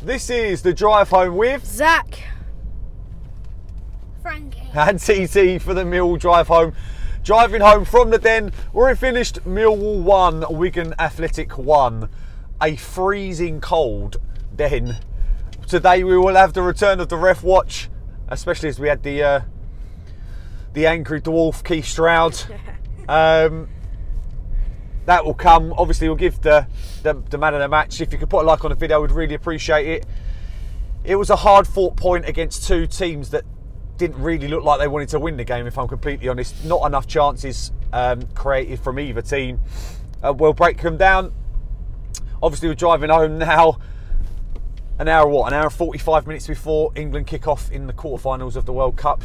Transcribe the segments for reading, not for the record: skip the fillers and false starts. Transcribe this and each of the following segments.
This is the drive home with Zac, Frankie, and TT for the Millwall drive home. Driving home from the Den, where we finished Millwall 1, Wigan Athletic 1. A freezing cold Den. Today we will have the return of the ref watch, especially as we had the angry dwarf Keith Stroud. That will come. Obviously, we'll give the man of the match. If you could put a like on the video, we'd really appreciate it. It was a hard-fought point against two teams that didn't really look like they wanted to win the game, if I'm completely honest. Not enough chances created from either team. We'll break them down. Obviously, we're driving home now. An hour what? An hour and 45 minutes before England kick off in the quarterfinals of the World Cup.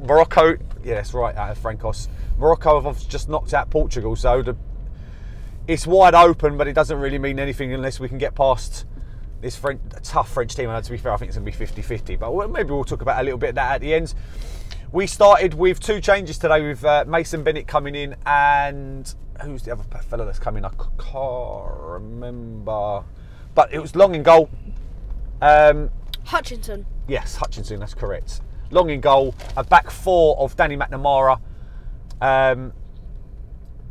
Morocco. Yeah, that's right, out of Francos. Morocco have just knocked out Portugal, so it's wide open, but it doesn't really mean anything unless we can get past this tough French team. And to be fair, I think it's going to be 50-50, but maybe we'll talk about a little bit of that at the end. We started with two changes today, with Mason Bennett coming in, and who's the other fella that's coming? I can't remember. But it was Long in goal. Hutchinson. Yes, Hutchinson, that's correct. Long in goal. A back four of Danny McNamara,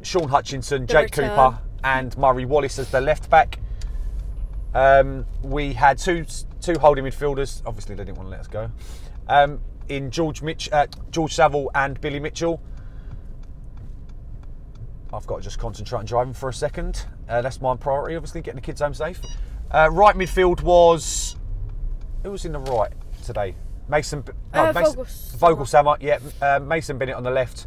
Sean Hutchinson, Jake Cooper, and Murray Wallace as the left back. We had two holding midfielders. Obviously, they didn't want to let us go. In George Saville and Billy Mitchell. I've got to just concentrate on driving for a second. That's my priority, obviously, getting the kids home safe. Right midfield was... Who was in the right today? Vogelsammer, yeah. Mason Bennett on the left.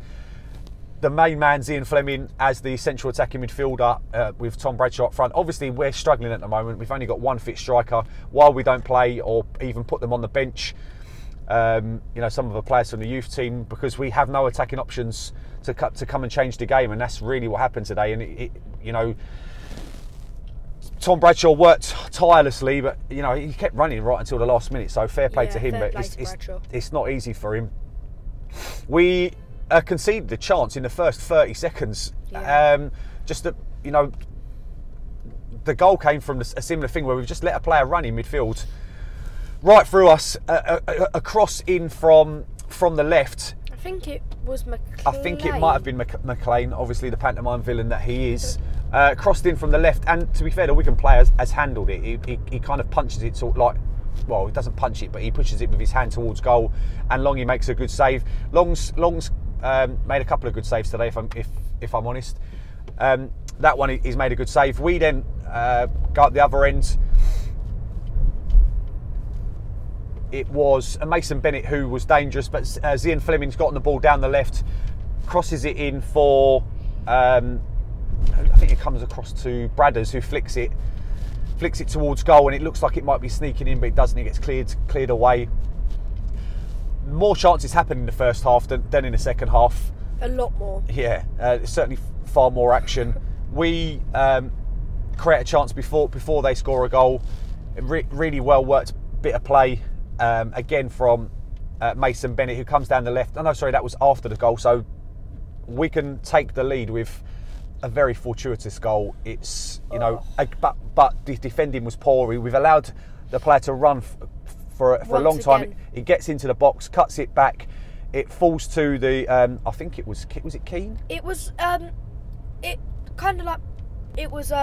The main man, Ian Fleming, as the central attacking midfielder, with Tom Bradshaw up front. Obviously, we're struggling at the moment. We've only got one fit striker. While we don't play or even put them on the bench, you know, some of the players from the youth team, because we have no attacking options to come and change the game, and that's really what happened today. And you know, Tom Bradshaw worked tirelessly, but you know, he kept running right until the last minute. So fair play to him, but it's not easy for him. We conceded the chance in the first 30 seconds. Yeah. Just that, you know, the goal came from a similar thing where we've just let a player run in midfield right through us, a cross in from the left. I think it was McLean. I think it might have been McLean, obviously the pantomime villain that he is. Crossed in from the left, and to be fair, the Wigan player has handled it. He kind of punches it, sort of like, well, he doesn't punch it, but he pushes it with his hand towards goal, and Longy makes a good save. Long's made a couple of good saves today, if I'm honest. That one, he's made a good save. We then go up the other end. It was Mason Bennett who was dangerous, but Ian Fleming's gotten the ball down the left, crosses it in for, I think it comes across to Bradders, who flicks it towards goal, and it looks like it might be sneaking in, but it doesn't. It gets cleared away. More chances happen in the first half than in the second half. A lot more. Yeah, certainly far more action. We create a chance before they score a goal. Really well worked bit of play. Again from Mason Bennett, who comes down the left. Oh no, sorry, that was after the goal. So we can take the lead with a very fortuitous goal. It's, you know, but the defending was poor. We've allowed the player to run for a long time. He gets into the box, cuts it back. It falls to the. I think it was it Keane? It was. It kind of like it was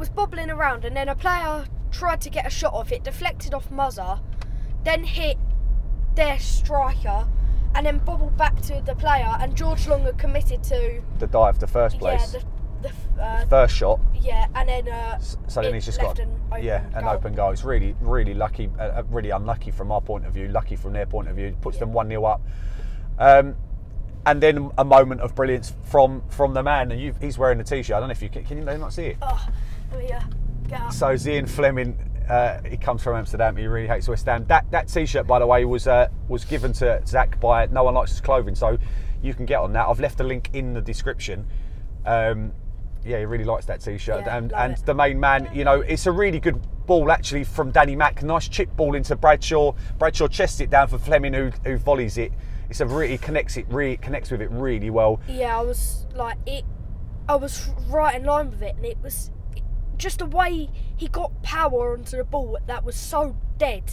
bobbling around, and then a player tried to get a shot off it, deflected off Muzzer, then hit their striker, and then bobbled back to the player, and George Long had committed to the dive, the first place. Yeah, the first shot. Yeah, and then so then he's just got an open goal. It's really lucky, really unlucky from our point of view, lucky from their point of view. Puts them 1-0 up. And then a moment of brilliance from the man, and he's wearing the t-shirt. I don't know if you can you not see it? Oh, let me get up. So Ian Fleming, he comes from Amsterdam. He really hates West Ham. That t-shirt, by the way, was given to Zac by No One Likes His Clothing, so you can get on that. I've left a link in the description. Yeah, he really likes that t-shirt, and the main man, you know, it's a really good ball actually from Danny Mack. Nice chip ball into Bradshaw. Bradshaw chests it down for Fleming, who volleys it. It's a really connects with it really well. Yeah, I was right in line with it, and just the way he got power onto the ball that was so dead.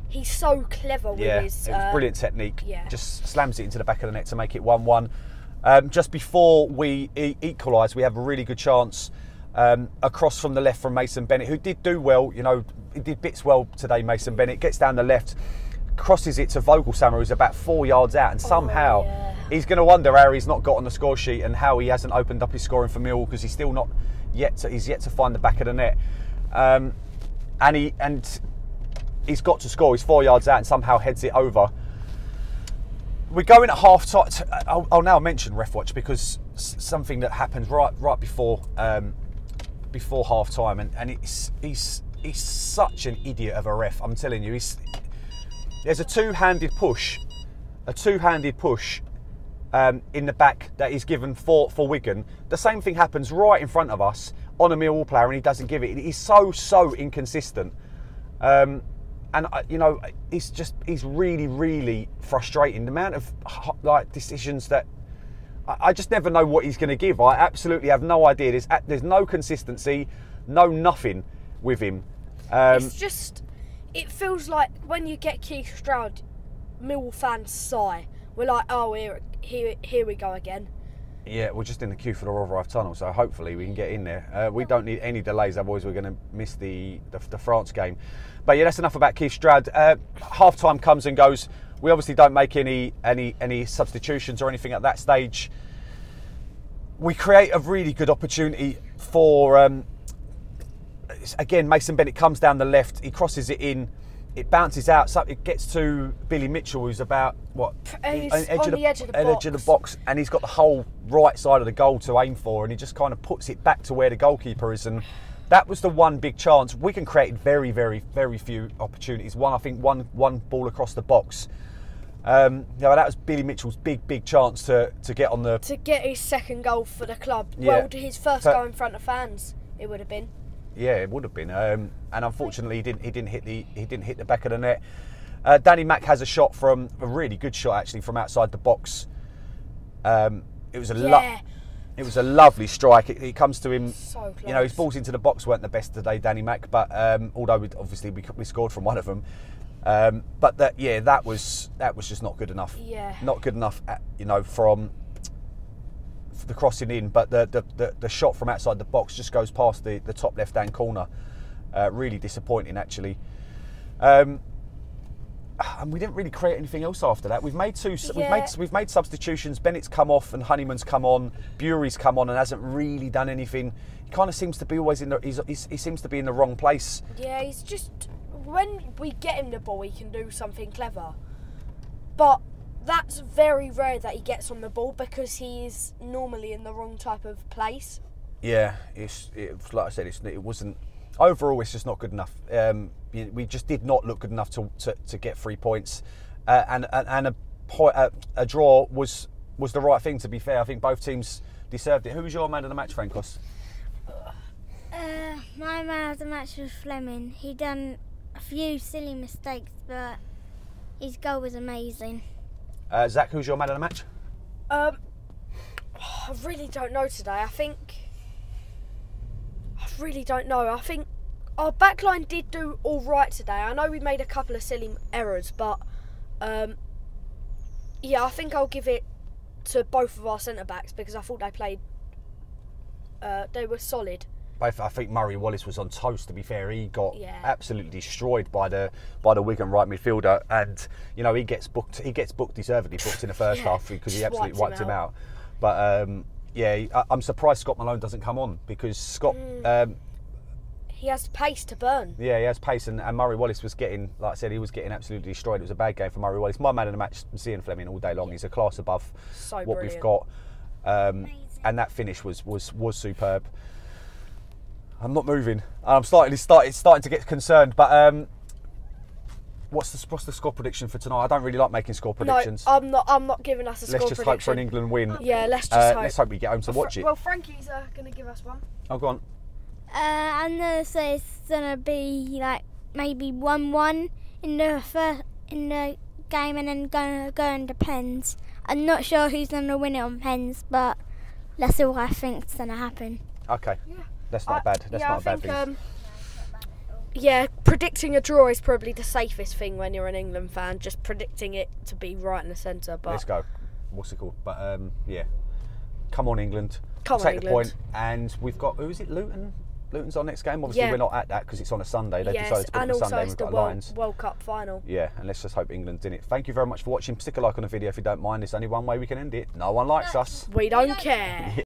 He's so clever with his... it was brilliant technique. Yeah. Just slams it into the back of the net to make it 1-1. Just before we equalise, we have a really good chance across from the left from Mason Bennett, who did do well. You know, he did bits well today, Mason Bennett. Gets down the left, crosses it to Vogelsammer, who's about 4 yards out, and somehow he's going to wonder how he's not got on the score sheet and how he hasn't opened up his scoring for Millwall, because he's still not he's yet to find the back of the net. And he's got to score. He's 4 yards out and somehow heads it over. We're going at half time. I'll now mention ref watch, because something that happened right before half time, and he's such an idiot of a ref. I'm telling you, there's a two-handed push in the back that is given for Wigan. The same thing happens right in front of us on a Millwall player, and he doesn't give it. He's so inconsistent. And you know, he's really frustrating. The amount of decisions that I just never know what he's going to give. I absolutely have no idea. There's no consistency, nothing with him. It feels like when you get Keith Stroud, Millwall fans sigh. We're like, oh, here we go again. Yeah, we're just in the queue for the Royal Drive Tunnel, so hopefully we can get in there. We don't need any delays, otherwise we're going to miss the France game. But yeah, that's enough about Keith Stroud. Half time comes and goes. We obviously don't make any substitutions or anything at that stage. We create a really good opportunity for again, Mason Bennett comes down the left, he crosses it in, it bounces out, so it gets to Billy Mitchell, who's about edge of the box, and he's got the whole right side of the goal to aim for, and he just kind of puts it back to where the goalkeeper is. And that was the one big chance. Wigan created very few opportunities. I think one ball across the box. That was Billy Mitchell's big chance to get his second goal for the club. Yeah. Well, his first goal in front of fans, it would have been. Yeah, it would have been, and unfortunately he didn't hit the back of the net. Danny Mack has a shot from a really good shot actually from outside the box. It was a lovely strike. It comes to him. So close. You know, his balls into the box weren't the best today, Danny Mack. But although we scored from one of them, but that was just not good enough. Yeah, not good enough. From the crossing in, but the shot from outside the box just goes past the top left hand corner. Really disappointing actually. And we didn't really create anything else after that. We've made we've made substitutions. Bennett's come off and Honeyman's come on. Bury's come on and hasn't really done anything. He kind of seems to be always he seems to be in the wrong place. Yeah, he's just, when we get him the ball, he can do something clever, but that's very rare that he gets on the ball, because he's normally in the wrong type of place. Yeah, like I said, it wasn't. Overall, it's just not good enough. We just did not look good enough to get 3 points, and a draw was the right thing. To be fair, I think both teams deserved it. Who was your man of the match, Frankos? My man of the match was Fleming. He done a few silly mistakes, but his goal was amazing. Zach, who's your man of the match? I really don't know today. I really don't know. I think our backline did do all right today. I know we made a couple of silly errors, but yeah, I think I'll give it to both of our centre backs, because I thought they played. They were solid. I think Murray Wallace was on toast. To be fair, he got absolutely destroyed by the Wigan right midfielder, and you know he gets deservedly booked in the first half, because he absolutely wiped him out. But I'm surprised Scott Malone doesn't come on, because Scott he has pace to burn. Yeah, he has pace, and Murray Wallace was getting, like I said, he was getting absolutely destroyed. It was a bad game for Murray Wallace. My man of the match, Zac Fleming all day long. He's a class above what we've got, and that finish was superb. I'm not moving. I'm starting to get concerned. But what's the score prediction for tonight? I don't really like making score predictions. No, I'm not giving us a score prediction. Let's just hope for an England win. Yeah, let's just hope. Let's hope we get home to watch it. Well, Frankie's going to give us one. Oh, go on. I'm gonna say it's gonna be like maybe 1-1 in the game, and then gonna go into pens. I'm not sure who's gonna win it on pens, but that's all I think's gonna happen. Okay. Yeah. That's not bad. That's not a bad thing. Yeah, predicting a draw is probably the safest thing when you're an England fan. Just predicting it to be right in the centre. But let's go. What's it called? But yeah, come on England. Come on, take England. the point. And we've got, who is it? Luton. Luton's our next game. Obviously, we're not at that because it's on a Sunday. They decided to put it on a Sunday. And we've got Lions. World Cup final. Yeah, and let's just hope England's in it. Thank you very much for watching. Stick a like on the video if you don't mind. There's only one way we can end it. No one likes us. We don't care.